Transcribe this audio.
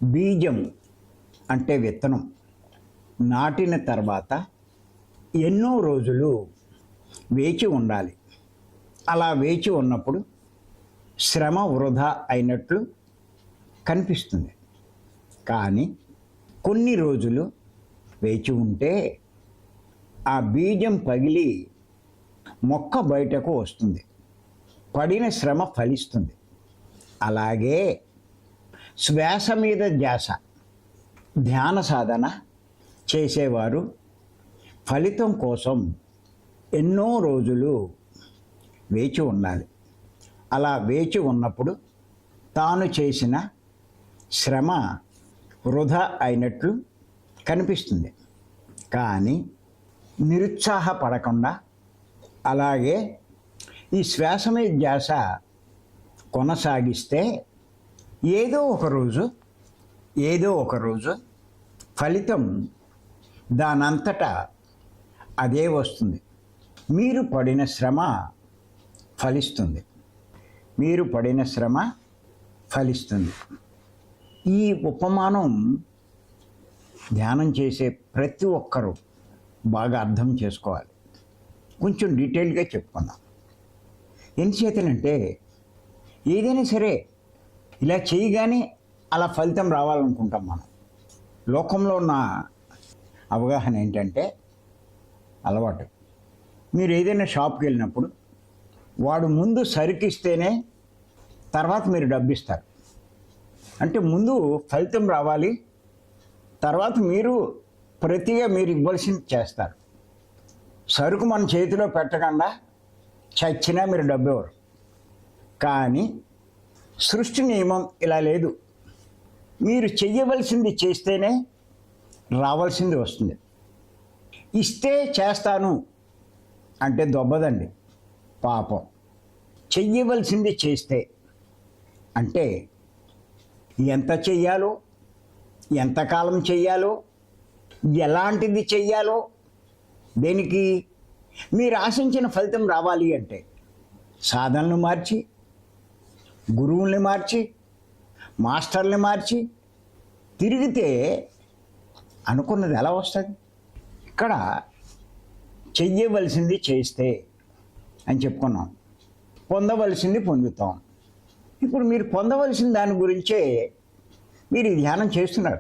బీజం అంటే విత్తనం నాటిన తర్వాత ఎన్నో రోజులు వేచి ఉండాలి. అలా వేచి ఉన్నప్పుడు శ్రమ వృధా అయినట్లు కనిపిస్తుంది. కానీ కొన్ని రోజులు వేచి ఉంటే ఆ బీజం పగిలి మొక్క బయటకు వస్తుంది. పడిన శ్రమ ఫలిస్తుంది. అలాగే శ్వాస మీద ధ్యాస ధ్యాన సాధన చేసేవారు ఫలితం కోసం ఎన్నో రోజులు వేచి ఉండాలి. అలా వేచి ఉన్నప్పుడు తాను చేసిన శ్రమ వృధా అయినట్లు కనిపిస్తుంది. కానీ నిరుత్సాహపడకుండా అలాగే ఈ శ్వాస మీద ధ్యాస కొనసాగిస్తే ఏదో ఒక రోజు ఫలితం దానంతటా అదే వస్తుంది. మీరు పడిన శ్రమ ఫలిస్తుంది. ఈ ఉపమానం ధ్యానం చేసే ప్రతి ఒక్కరూ బాగా అర్థం చేసుకోవాలి. కొంచెం డీటెయిల్గా చెప్పుకుందాం. ఎందుచేతనంటే ఏదైనా సరే ఇలా చేయగానే అలా ఫలితం రావాలనుకుంటాం మనం. లోకంలో ఉన్న అవగాహన ఏంటంటే అలవాటు. మీరు ఏదైనా షాప్కి వెళ్ళినప్పుడు వాడు ముందు సరుకిస్తేనే తర్వాత మీరు డబ్బు ఇస్తారు. అంటే ముందు ఫలితం రావాలి, తర్వాత మీరు ప్రతిగా మీరు ఇవ్వాల్సింది చేస్తారు. సరుకు మన చేతిలో పెట్టకుండా చచ్చినా మీరు డబ్బు ఇవ్వరు. కానీ సృష్టి నియమం ఇలా లేదు. మీరు చెయ్యవలసింది చేస్తేనే రావాల్సింది వస్తుంది. ఇస్తే చేస్తాను అంటే దొబ్బదండి పాపం. చెయ్యవలసింది చేస్తే అంటే ఎంత చెయ్యాలో, ఎంతకాలం చెయ్యాలో, ఎలాంటిది చెయ్యాలో, దేనికి మీరు ఆశించిన ఫలితం రావాలి అంటే సాధనలు మార్చి, గురువుల్ని మార్చి, మాస్టర్ని మార్చి తిరిగితే అనుకున్నది ఎలా వస్తుంది? ఇక్కడ చెయ్యవలసింది చేస్తే అని చెప్పుకున్నాం, పొందవలసింది పొందుతాం. ఇప్పుడు మీరు పొందవలసిన దాని గురించే మీరు ఈ ధ్యానం చేస్తున్నారు.